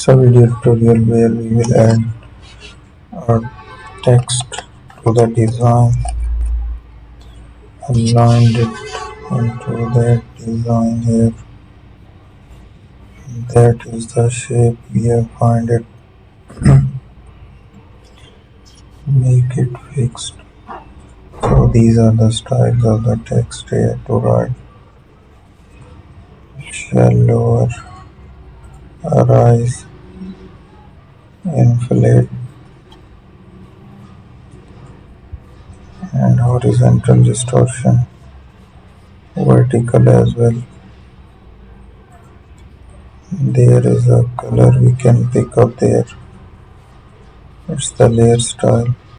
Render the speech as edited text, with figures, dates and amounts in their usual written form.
It's a video tutorial where we will add our text to the design, aligned it into that design here. That is the shape we have find it. Make it fixed. So these are the styles of the text here to write. Shallower, rise, inflate, and horizontal distortion. Vertical as well. There is a color we can pick up there. It's the layer style.